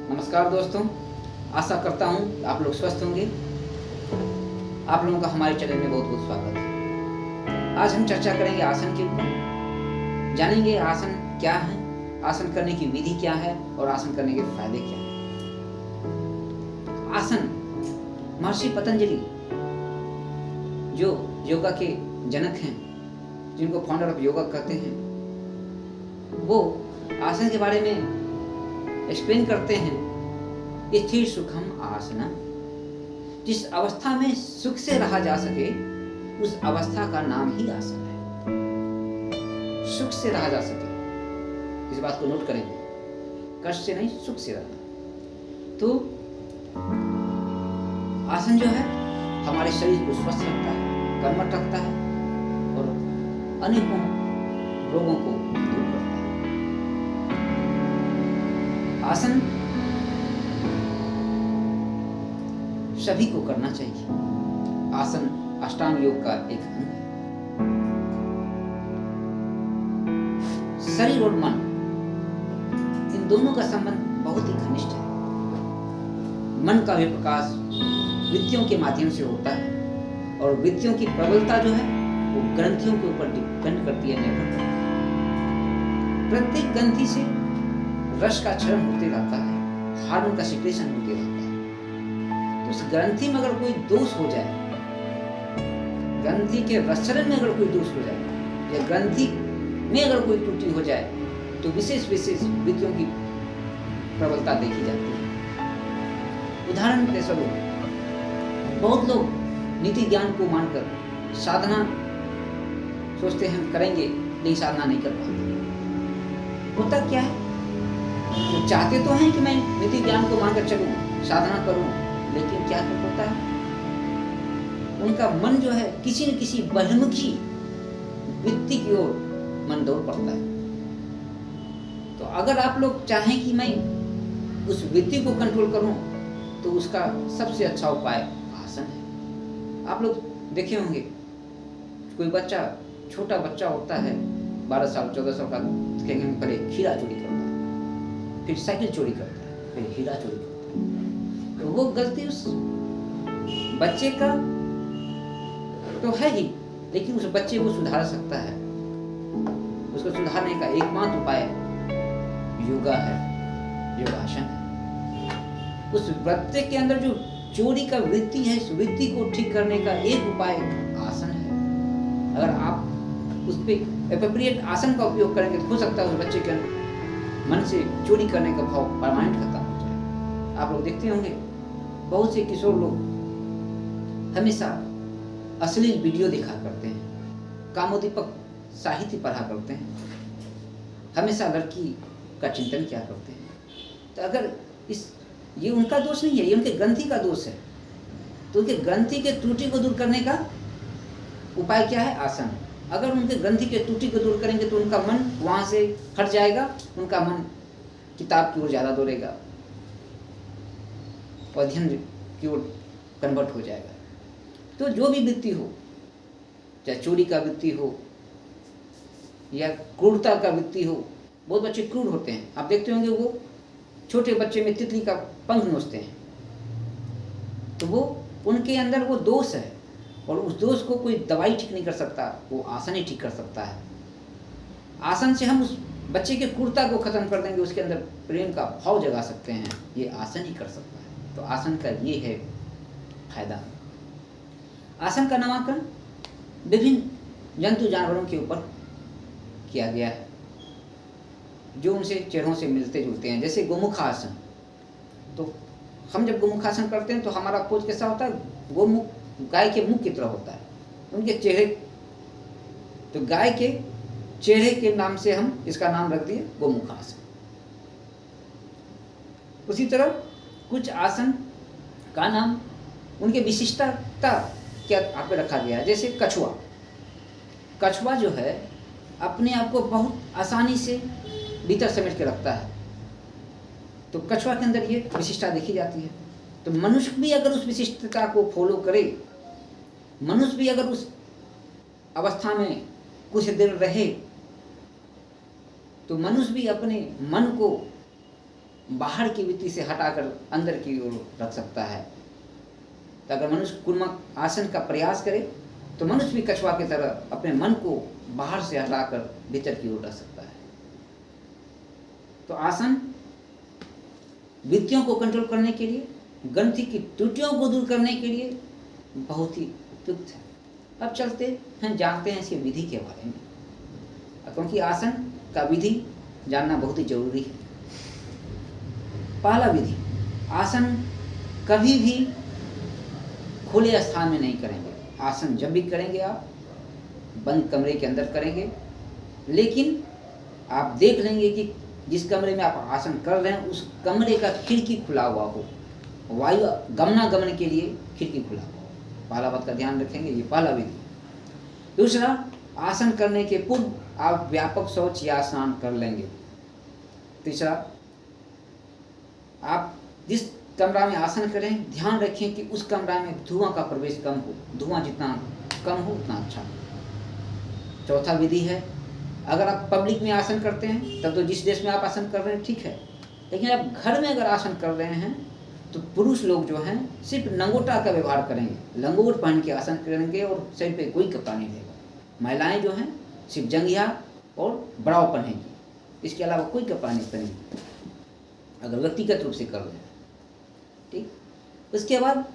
नमस्कार दोस्तों, आशा करता हूँ आप लोग स्वस्थ होंगे। आप लोगों का हमारे चैनल में बहुत बहुत स्वागत है। आज हम चर्चा करेंगे आसन के ऊपर, जानेंगे आसन क्या है, आसन करने की विधि क्या है और आसन करने के फायदे क्या हैं। आसन महर्षि पतंजलि जो योगा के जनक हैं, जिनको फाउंडर ऑफ योगा कहते हैं, वो आसन के बारे में एक्सप्लेन करते हैं। स्थिर सुखम आसनम, जिस अवस्था में सुख से रहा जा सके उस अवस्था का नाम ही आसन है। सुख से रहा जा सके, इस बात को नोट करेंगे, कष्ट से नहीं, सुख से रहना। तो आसन जो है हमारे शरीर को स्वस्थ रखता है, कर्मठ रखता है और अनेकों रोगों को दूर करता है। आसन सभी को करना चाहिए। आसन अष्टांग योग का एक अंग है। शरीर और मन, इन दोनों का संबंध बहुत ही घनिष्ठ है। मन का भी प्रकाश वृत्तियों के माध्यम से होता है और वृत्तियों की प्रबलता जो है वो ग्रंथियों के ऊपर डिपेंड करती है, निर्भर करती है। प्रत्येक ग्रंथि से रस का क्षरण होते रहता है, हार्मोन का सिक्रेशन होते रहता है। तो उस ग्रंथि में अगर कोई दोष हो जाए, ग्रंथि के रसचरण में अगर कोई दोष हो जाए या ग्रंथि में अगर कोई त्रुटि हो जाए तो विशेष वृत्तियों की प्रबलता देखी जाती है। उदाहरण के स्वरूप बहुत लोग नीति ज्ञान को मानकर साधना सोचते हैं हम करेंगे, लेकिन साधना नहीं कर पाते। होता क्या है, तो चाहते तो हैं कि मैं नीति ज्ञान को मानकर चलूं, साधना करूं, लेकिन क्या होता है, उनका मन जो है किसी न किसी बहिर्मुखी वृत्ति की ओर मन दौड़ पड़ता है। तो अगर आप लोग चाहें कि मैं उस वृत्ति को कंट्रोल करूं तो उसका सबसे अच्छा उपाय आसन है। आप लोग देखे होंगे, कोई बच्चा, छोटा बच्चा होता है 12 साल 14 साल का, पहले खीरा चोरी करता है, फिर साइकिल चोरी करता है, फिर हीरा चोरी करता है। तो वो गलती उस बच्चे का तो है ही, लेकिन उस बच्चे को सुधार सकता है। उसको सुधारने का एकमात्र उपाय योगा है, योगासन है। उस बच्चे के अंदर जो चोरी का वृत्ति है, इस वृत्ति को ठीक करने का एक उपाय आसन है। अगर आप उस पर एप्रोप्रिएट आसन का उपयोग करेंगे तो हो सकता है उस बच्चे के अंदर मन से चोरी करने का भाव परमानेंट खत्म हो जाए। आप लोग देखते होंगे बहुत से किशोर लोग हमेशा अश्लील वीडियो देखा करते हैं, कामोदीपक साहित्य पढ़ा करते हैं, हमेशा लड़की का चिंतन किया करते हैं। तो अगर ये उनका दोष नहीं है, ये उनके ग्रंथि का दोष है। तो उनके ग्रंथि के त्रुटि को दूर करने का उपाय क्या है? आसन। अगर उनके ग्रंथि के त्रुटि को दूर करेंगे तो उनका मन वहां से हट जाएगा, उनका मन किताब की ओर ज्यादा दौड़ेगा, अध्ययन की ओर कन्वर्ट हो जाएगा। तो जो भी वृत्ति हो, चाहे चोरी का वृत्ति हो या क्रूरता का वृत्ति हो, बहुत बच्चे क्रूर होते हैं। आप देखते होंगे वो छोटे बच्चे में तितली का पंख नोचते हैं, तो वो उनके अंदर वो दोष है और उस दोष को कोई दवाई ठीक नहीं कर सकता, वो आसन ही ठीक कर सकता है। आसन से हम उस बच्चे के क्रूरता को खत्म कर देंगे, उसके अंदर प्रेम का भाव जगा सकते हैं, ये आसन ही कर सकता है। तो आसन का ये है फायदा। आसन का नामकरण विभिन्न जंतु जानवरों के ऊपर किया गया है जो उनसे चेहरों से मिलते जुलते हैं। जैसे गोमुखासन, तो हम जब गोमुखासन करते हैं तो हमारा पोज कैसा होता है? गोमुख गाय के मुख की तरह होता है, उनके चेहरे, तो गाय के चेहरे के नाम से हम इसका नाम रख दिए गोमुखासन। उसी तरह कुछ आसन का नाम उनके विशिष्टता क्या आप पे रखा गया है। जैसे कछुआ, कछुआ जो है अपने आप को बहुत आसानी से भीतर समेट के रखता है, तो कछुआ के अंदर ये विशिष्टता देखी जाती है। तो मनुष्य भी अगर उस विशिष्टता को फॉलो करे, मनुष्य भी अगर उस अवस्था में कुछ देर रहे, तो मनुष्य भी अपने मन को बाहर की वृत्ति से हटाकर अंदर की ओर रख सकता है। तो अगर मनुष्य कूर्मक आसन का प्रयास करे तो मनुष्य भी कछुआ की तरह अपने मन को बाहर से हटाकर भीतर की ओर रख सकता है। तो आसन वृत्तियों को कंट्रोल करने के लिए, ग्रंथि की त्रुटियों को दूर करने के लिए बहुत ही उपयुक्त है। अब चलते हैं, जानते हैं इसकी विधि के बारे में, क्योंकि आसन का विधि जानना बहुत ही जरूरी है। पहला विधि, आसन कभी भी खुले स्थान में नहीं करेंगे। आसन जब भी करेंगे आप बंद कमरे के अंदर करेंगे, लेकिन आप देख लेंगे कि जिस कमरे में आप आसन कर रहे हैं उस कमरे का खिड़की खुला हुआ हो, वायु गमनागमन के लिए खिड़की खुला हुआ हो। पहला बात का ध्यान रखेंगे, ये पहला विधि। दूसरा, आसन करने के पूर्व आप व्यापक शौच या स्नान कर लेंगे। तीसरा, आप जिस कमरा में आसन करें ध्यान रखें कि उस कमरा में धुआं का प्रवेश कम हो, धुआं जितना कम हो उतना अच्छा हो। चौथा विधि है, अगर आप पब्लिक में आसन करते हैं तब तो जिस देश में आप आसन कर रहे हैं ठीक है, लेकिन आप घर में अगर आसन कर रहे हैं तो पुरुष लोग जो हैं सिर्फ लंगोटा का व्यवहार करेंगे, लंगोट पहन के आसन करेंगे और शरीर पे कोई कपड़ा नहीं रहेगा। महिलाएं जो हैं सिर्फ जंघिया और ब्राव पहनेंगी, इसके अलावा कोई कपड़ा नहीं पहनेंगी अगर व्यक्तिगत रूप से कर रहे हैं। ठीक, उसके बाद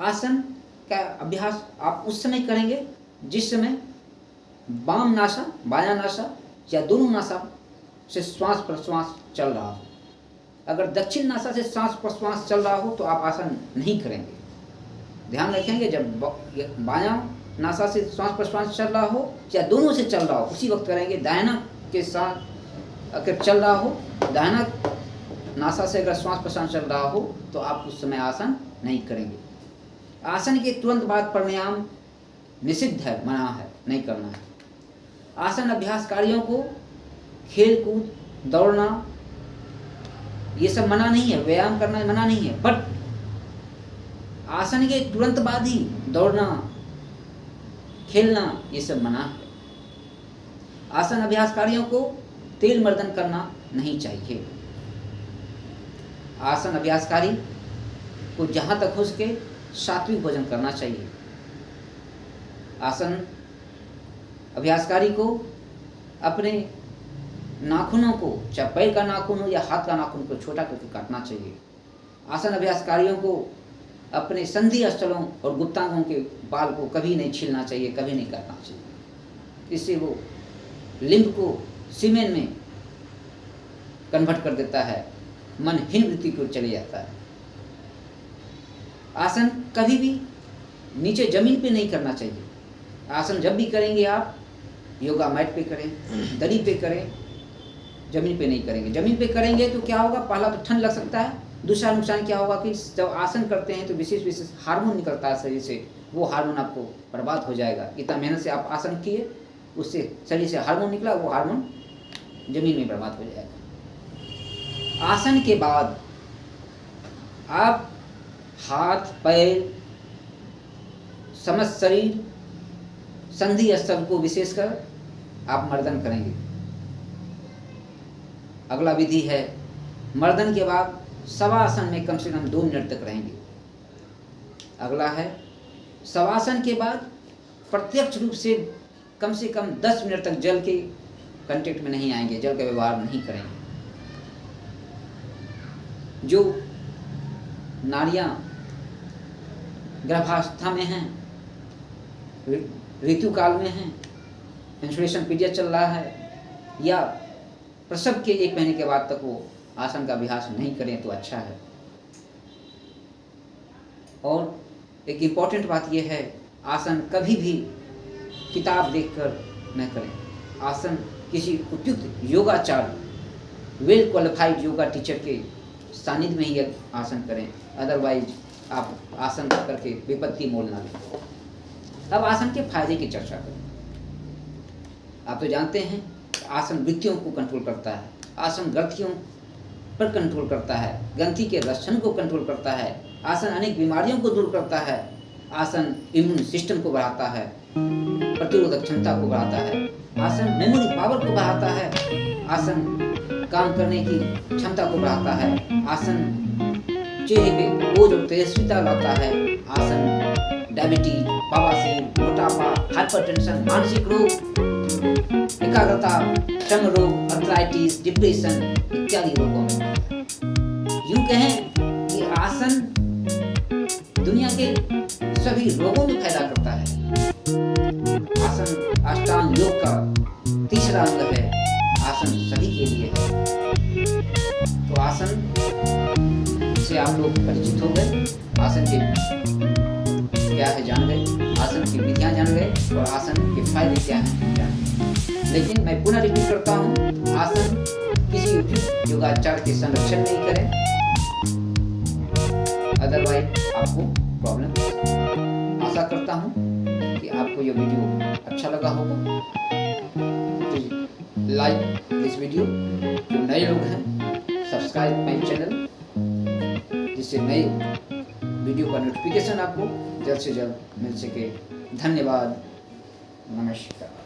आसन का अभ्यास आप उस समय करेंगे जिस समय बाम नासा, बायां नासा या दोनों नासा से श्वास प्रश्वास चल रहा हो। अगर दक्षिण नासा से श्वास प्रश्वास चल रहा हो तो आप आसन नहीं करेंगे। ध्यान रखेंगे, जब बायां नासा से श्वास प्रश्वास चल रहा हो या दोनों से चल रहा हो उसी वक्त करेंगे। दाहिना के साथ अगर चल रहा हो, दाहिना नासा से अगर श्वास प्रश्वास चल रहा हो तो आप उस समय आसन नहीं करेंगे। आसन के तुरंत बाद प्राणायाम निषिद्ध है, मना है, नहीं करना है। आसन अभ्यासकारियों को खेल कूद, दौड़ना ये सब मना नहीं है, व्यायाम करना मना नहीं है, बट आसन के तुरंत बाद ही दौड़ना, खेलना ये सब मना है। आसन अभ्यासकारियों को तेल मर्दन करना नहीं चाहिए। आसन अभ्यासकारी को जहाँ तक हो सके सात्विक भोजन करना चाहिए। आसन अभ्यासकारी को अपने नाखूनों को, चाहे पैर का नाखून हो या हाथ का नाखून को छोटा करके काटना चाहिए। आसन अभ्यासकारियों को अपने संधि स्थलों और गुप्तांगों के बाल को कभी नहीं छीलना चाहिए, कभी नहीं काटना चाहिए। इससे वो लिंब को सीमेन में कन्वर्ट कर देता है, मन हीन वृत्ति की ओर चले जाता है। आसन कभी भी नीचे जमीन पे नहीं करना चाहिए। आसन जब भी करेंगे आप योगा मैट पे करें, दरी पे करें, जमीन पे नहीं करेंगे। जमीन पे करेंगे तो क्या होगा, पहला तो ठंड लग सकता है, दूसरा नुकसान क्या होगा कि जब आसन करते हैं तो विशेष विशेष हार्मोन निकलता है शरीर से, वो हार्मोन आपको बर्बाद हो जाएगा। इतना मेहनत से आप आसन किए, उससे शरीर से हार्मोन निकला, वो हार्मोन जमीन में बर्बाद हो जाएगा। आसन के बाद आप हाथ, पैर, समस्त शरीर, संधि स्थल को विशेषकर आप मर्दन करेंगे। अगला विधि है, मर्दन के बाद शवासन में कम से कम 2 मिनट तक रहेंगे। अगला है, शवासन के बाद प्रत्यक्ष रूप से कम 10 मिनट तक जल के कांटेक्ट में नहीं आएंगे, जल का व्यवहार नहीं करेंगे। जो नारियां गर्भावस्था में हैं, ऋतु काल में हैं, मेंस्ट्रुएशन पीरियड चल रहा है, या प्रसव के 1 महीने के बाद तक वो आसन का अभ्यास नहीं करें तो अच्छा है। और एक इम्पॉर्टेंट बात यह है, आसन कभी भी किताब देखकर न करें। आसन किसी उपयुक्त योगाचार्य, वेल क्वालिफाइड योगा टीचर के सानिध्य में ही आसन करें, अदरवाइज आप आसन करके विपत्ति मोल ना लें। अब आसन के फायदे की चर्चा करें। आप तो जानते हैं आसन वृत्तियों को कंट्रोल करता है, आसन ग्रंथियों पर कंट्रोल करता है, ग्रंथि के रक्षण को कंट्रोल करता है, आसन अनेक बीमारियों को दूर करता है, आसन इम्यून सिस्टम को बढ़ाता है, प्रतिरोधक क्षमता को बढ़ाता है, आसन मेमोरी पावर को बढ़ाता है, आसन काम करने की क्षमता को बढ़ाता है। आसन चेहरे पे बोझ और तेजस्विता लाता है। आसन डायबिटीज, बवासीर, मोटापा, हाइपरटेंशन, मानसिक रोग, एकाग्रता, चर्म रोग, अर्थराइटिस, डिप्रेशन इत्यादि रोगों में। यूं कहें कि आसन दुनिया के सभी रोगों में फायदा करता है। आसन अष्टांग योग का तीसरा अंग है। आसन सभी के लिए है। तो आसन से आप लोग परिचित हो गए, आसन के क्या है जान गए, आसन की विधियां जान गए और आसन के फायदे क्या हैं जान गए। लेकिन मैं पुनः रिपीट करता हूँ, आसन किसी उचित योगाचार के संरक्षण नहीं करें, अदरवाइज आपको प्रॉब्लम। आशा करता हूँ कि आपको यह वीडियो अच्छा लगा होगा। लाइक दिस वीडियो, जो नए लोग हैं सब्सक्राइब माय चैनल, जिससे नए वीडियो का नोटिफिकेशन आपको जल्द से जल्द मिल सके। धन्यवाद, नमस्कार।